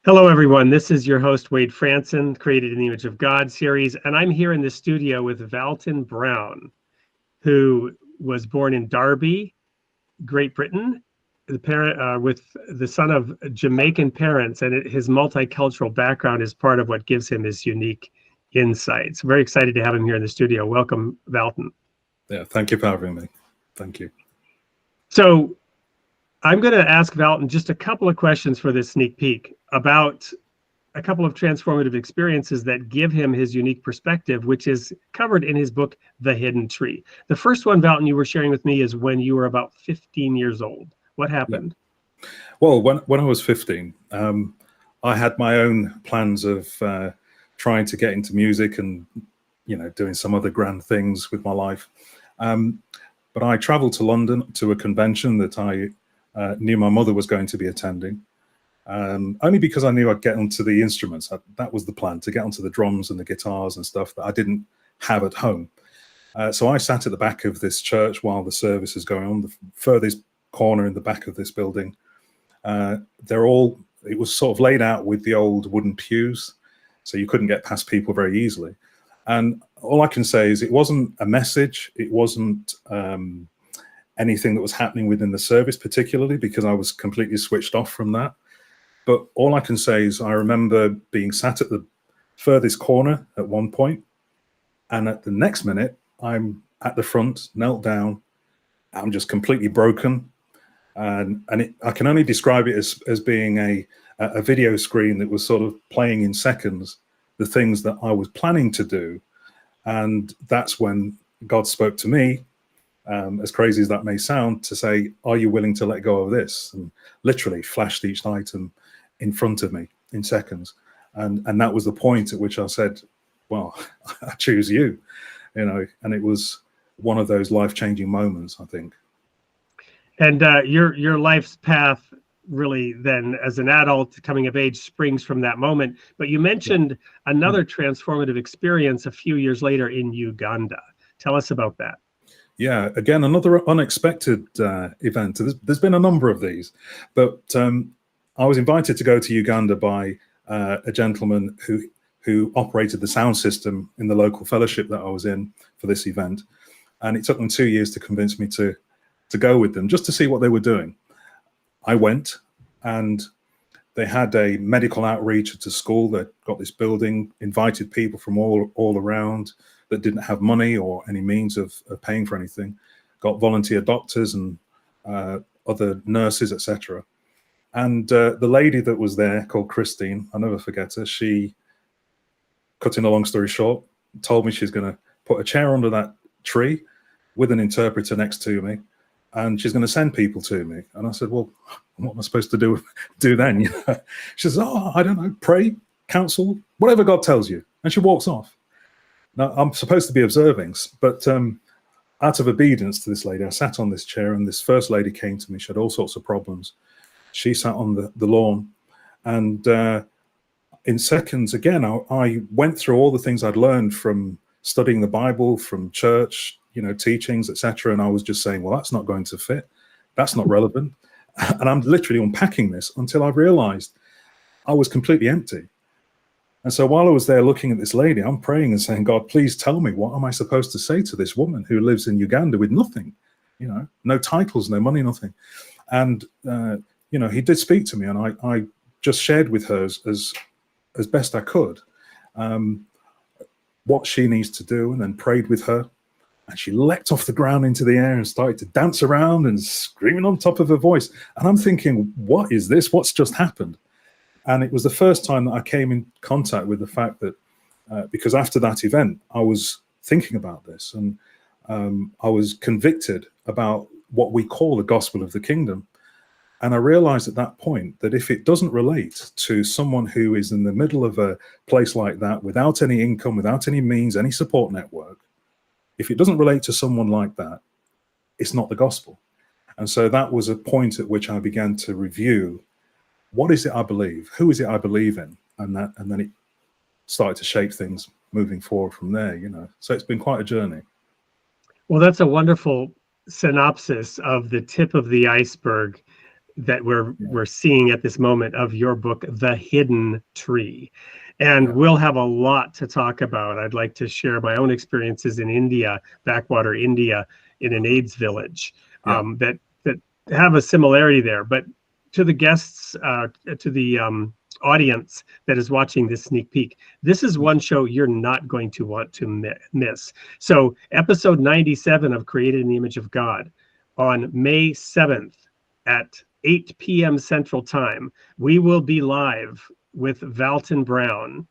Hello, everyone. This is your host, Wade Franson, Created in the Image of God series, and I'm here in the studio with Valton Brown, who was born in Derby, Great Britain, with the son of Jamaican parents, and his multicultural background is part of what gives him his unique insights. Very excited to have him here in the studio. Welcome, Valton. Yeah, thank you for having me. Thank you. So I'm going to ask Valton just a couple of questions for this sneak peek about a couple of transformative experiences that give him his unique perspective, which is covered in his book, The Hidden Tree. The first one, Valton, you were sharing with me is when you were about 15 years old. What happened? Yeah. Well, when I was 15, I had my own plans of trying to get into music and, doing some other grand things with my life. But I traveled to London to a convention that I knew my mother was going to be attending. Only because I knew I'd get onto the instruments. That was the plan, to get onto the drums and the guitars and stuff that I didn't have at home. So I sat at the back of this church while the service is going on, the furthest corner in the back of this building. It was sort of laid out with the old wooden pews, so you couldn't get past people very easily. And all I can say is it wasn't a message. It wasn't anything that was happening within the service particularly, because I was completely switched off from that. But all I can say is I remember being sat at the furthest corner at one point, and at the next minute, I'm at the front, knelt down. I'm just completely broken. And I can only describe it as being a video screen that was sort of playing in seconds the things that I was planning to do. And that's when God spoke to me, as crazy as that may sound, to say, are you willing to let go of this? And literally flashed each item in front of me in seconds. And that was the point at which I said, well, I choose you, and it was one of those life-changing moments, I think. And your life's path really then as an adult coming of age springs from that moment. But you mentioned another transformative experience a few years later in Uganda. Tell us about that. Yeah, again, another unexpected event. There's been a number of these, but I was invited to go to Uganda by a gentleman who operated the sound system in the local fellowship that I was in for this event. And it took them 2 years to convince me to go with them, just to see what they were doing. I went, and they had a medical outreach at a school that got this building, invited people from all around that didn't have money or any means of paying for anything, got volunteer doctors and other nurses, etc. And the lady that was there, called Christine, I'll never forget her, she, cutting a long story short, told me she's going to put a chair under that tree with an interpreter next to me, and she's going to send people to me. And I said, well, what am I supposed to do then? She says, oh, I don't know, pray, counsel, whatever God tells you. And she walks off. Now, I'm supposed to be observing, but out of obedience to this lady, I sat on this chair, and this first lady came to me. She had all sorts of problems. She sat on the lawn, and in seconds, again, I went through all the things I'd learned from studying the Bible, from church, teachings, etc. And I was just saying, well, that's not going to fit. That's not relevant. And I'm literally unpacking this until I realized I was completely empty. And so while I was there looking at this lady, I'm praying and saying, God, please tell me, what am I supposed to say to this woman who lives in Uganda with nothing, no titles, no money, nothing. And, he did speak to me, and I just shared with her as best I could what she needs to do, and then prayed with her. And she leapt off the ground into the air and started to dance around and screaming on top of her voice. And I'm thinking, what is this? What's just happened? And it was the first time that I came in contact with the fact that, because after that event, I was thinking about this, and I was convicted about what we call the gospel of the kingdom. And I realized at that point that if it doesn't relate to someone who is in the middle of a place like that, without any income, without any means, any support network, if it doesn't relate to someone like that, it's not the gospel. And so that was a point at which I began to review, what is it I believe? Who is it I believe in? And then it started to shape things moving forward from there, So it's been quite a journey. Well, that's a wonderful synopsis of the tip of the iceberg. that we're seeing at this moment of your book, The Hidden Tree. And we'll have a lot to talk about. I'd like to share my own experiences in India, backwater India, in an AIDS village, that have a similarity there. But to the guests, to the audience that is watching this sneak peek, this is one show you're not going to want to miss. So episode 97 of Created in the Image of God, on May 7th at 8 p.m. Central Time, we will be live with Valton Brown.